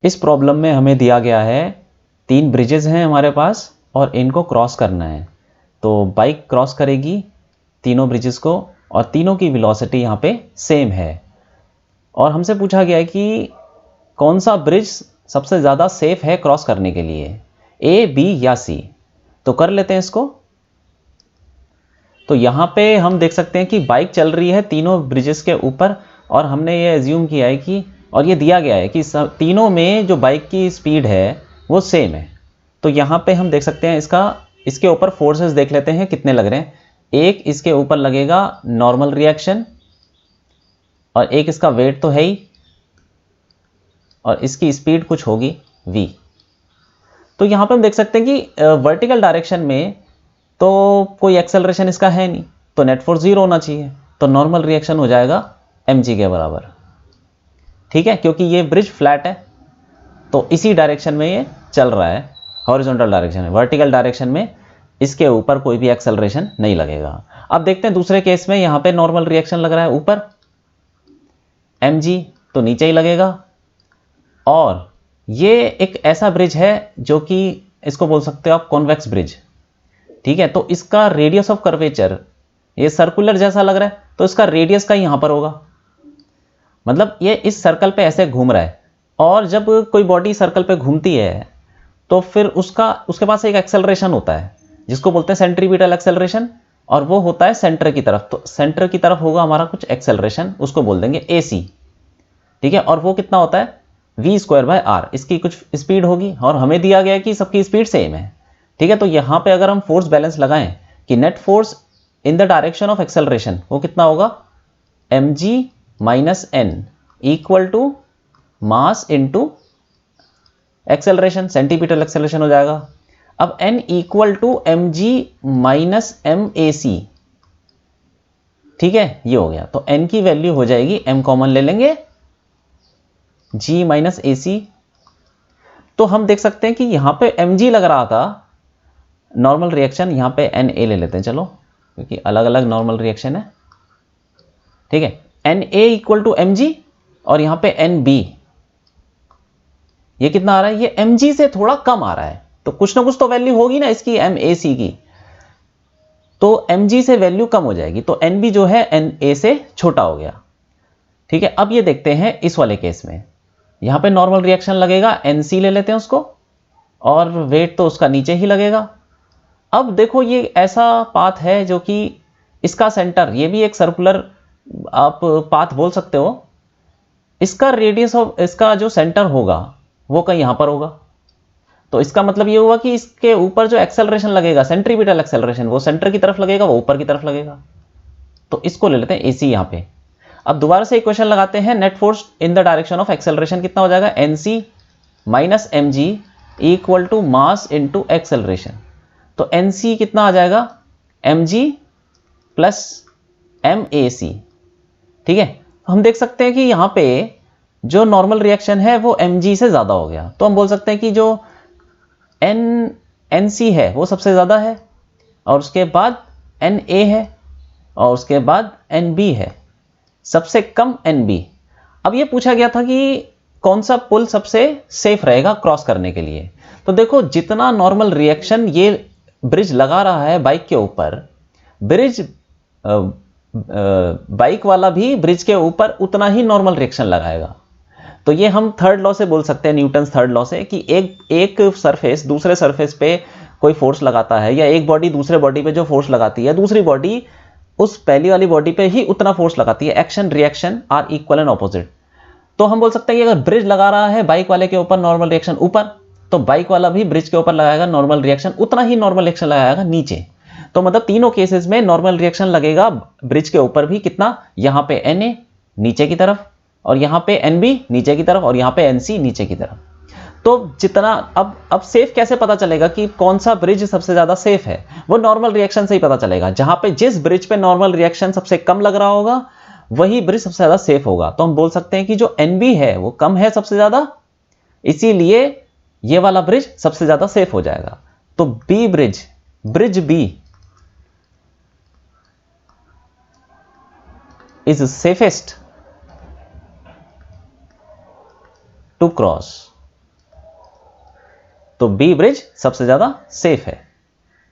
इस प्रॉब्लम में हमें दिया गया है 3 ब्रिजेस हैं हमारे पास और इनको क्रॉस करना है। तो बाइक क्रॉस करेगी तीनों ब्रिजेस को और तीनों की वेलोसिटी यहाँ पे सेम है। और हमसे पूछा गया है कि कौन सा ब्रिज सबसे ज़्यादा सेफ है क्रॉस करने के लिए, ए, बी या सी। तो कर लेते हैं इसको। तो यहाँ पे हम देख सकते हैं कि बाइक चल रही है तीनों ब्रिजेस के ऊपर और हमने ये एज्यूम किया है कि, और ये दिया गया है कि तीनों में जो बाइक की स्पीड है वो सेम है। तो यहाँ पे हम देख सकते हैं इसके ऊपर फोर्सेस देख लेते हैं कितने लग रहे हैं। एक इसके ऊपर लगेगा नॉर्मल रिएक्शन और एक इसका वेट तो है ही और इसकी स्पीड कुछ होगी v। तो यहाँ पे हम देख सकते हैं कि वर्टिकल डायरेक्शन में तो कोई एक्सेलरेशन इसका है नहीं, तो नेट फोर्स 0 होना चाहिए। तो नॉर्मल रिएक्शन हो जाएगा mg के बराबर। ठीक है, क्योंकि ये ब्रिज फ्लैट है तो इसी डायरेक्शन में ये चल रहा है, हॉरिजॉन्टल डायरेक्शन में। वर्टिकल डायरेक्शन में इसके ऊपर कोई भी एक्सेलरेशन नहीं लगेगा। अब देखते हैं दूसरे केस में, यहाँ पे नॉर्मल रिएक्शन लग रहा है ऊपर, mg तो नीचे ही लगेगा। और ये एक ऐसा ब्रिज है जो कि इसको बोल सकते हो आप कॉन्वेक्स ब्रिज। ठीक है, तो इसका रेडियस ऑफ कर्वेचर ये सर्कुलर जैसा लग रहा है तो इसका रेडियस का यहां पर होगा, मतलब ये इस सर्कल पे ऐसे घूम रहा है। और जब कोई बॉडी सर्कल पे घूमती है तो फिर उसके पास एक एक्सेलरेशन होता है जिसको बोलते हैं सेंट्रीपिटल एक्सेलरेशन, और वो होता है सेंटर की तरफ। तो सेंटर की तरफ होगा हमारा कुछ एक्सेलरेशन, उसको बोल देंगे AC। ठीक है, और वो कितना होता है v²/r, इसकी कुछ स्पीड होगी और हमें दिया गया है कि सबकी स्पीड सेम है। ठीक है, तो यहां पे अगर हम फोर्स बैलेंस लगाएं कि net force in the direction of acceleration वो कितना होगा, mg - n equal to mass into acceleration, centripetal acceleration हो जाएगा। अब n equal to mg - mac। ठीक है, ये हो गया। तो n की वैल्यू हो जाएगी, m कॉमन ले लेंगे, g - ac। तो हम देख सकते हैं कि यहां पे mg लग रहा था नॉर्मल रिएक्शन, यहां पे na ले लेते हैं चलो, क्योंकि अलग अलग नॉर्मल रिएक्शन है। ठीक है, na इक्वल टू mg और यहां पे nb ये कितना आ रहा है, ये mg से थोड़ा कम आ रहा है। तो कुछ ना कुछ तो वैल्यू होगी ना इसकी mac की, तो mg से वैल्यू कम हो जाएगी, तो nb जो है na से छोटा हो गया। ठीक है, अब ये देखते हैं इस वाले केस में, यहां पे नॉर्मल रिएक्शन लगेगा, nc ले लेते हैं उसको, और वेट तो उसका नीचे ही लगेगा। अब देखो ये ऐसा पाथ है जो कि इसका सेंटर, ये भी एक सर्कुलर आप पाथ बोल सकते हो, इसका रेडियस ऑफ इसका जो सेंटर होगा वो कहीं यहां पर होगा। तो इसका मतलब ये हुआ कि इसके ऊपर जो एक्सेलरेशन लगेगा, सेंट्रीपिटल एक्सेलरेशन, वो सेंटर की तरफ लगेगा, वो ऊपर की तरफ लगेगा। तो इसको ले लेते हैं AC यहां पे। अब दोबारा से इक्वेशन लगाते हैं, net force in the direction of acceleration कितना हो जाएगा, NC - mg equal to mass into acceleration. तो NC कितना आ जाएगा, mg प्लस mac। ठीक है, हम देख सकते हैं कि यहां पे जो नॉर्मल रिएक्शन है वो mg से ज्यादा हो गया। तो हम बोल सकते हैं कि जो nc है वो सबसे ज्यादा है, और उसके बाद na है, और उसके बाद nb है, सबसे कम nb। अब ये पूछा गया था कि कौन सा पुल सबसे सेफ रहेगा क्रॉस करने के लिए। तो देखो जितना नॉर्मल रिएक्शन ये ब्रिज लगा रहा है बाइक के ऊपर, ब्रिज बाइक वाला भी ब्रिज के ऊपर उतना ही नॉर्मल रिएक्शन लगाएगा। तो ये हम थर्ड लॉ से बोल सकते हैं, न्यूटन्स थर्ड लॉ से, कि एक सरफेस दूसरे सरफेस पे कोई फोर्स लगाता है, या एक बॉडी दूसरे बॉडी पे जो फोर्स लगाती है, दूसरी बॉडी उस पहली वाली बॉडी पे ही उतना फोर्स लगाती है। Action reaction are equal and opposite. तो हम बोल सकते हैं कि अगर ब्रिज लगा रहा है बाइक वाले के ऊपर नॉर्मल रिएक्शन ऊपर, तो बाइक वाला भी ब्रिज के ऊपर लगाएगा नॉर्मल रिएक्शन, उतना ही नॉर्मल रिएक्शन लगाएगा नीचे। तो मतलब तीनों केसेस में नॉर्मल रिएक्शन लगेगा ब्रिज के ऊपर भी कितना, यहां पे Na नीचे की तरफ, और यहां पे NB नीचे की तरफ, और यहां पे NC नीचे की तरफ। तो जितना अब सेफ कैसे पता चलेगा कि कौन सा ब्रिज सबसे ज्यादा सेफ है, वो नॉर्मल रिएक्शन से ही पता चलेगा। जहां पे जिस ब्रिज पे नॉर्मल रिएक्शन सबसे कम लग रहा होगा वही ब्रिज सबसे ज्यादा सेफ होगा। तो हम बोल सकते हैं कि जो NB है वो कम है सबसे ज्यादा, इसीलिए ये वाला ब्रिज सबसे ज्यादा सेफ हो जाएगा। तो B bridge B is safest to cross। तो बी ब्रिज सबसे ज़्यादा सेफ है।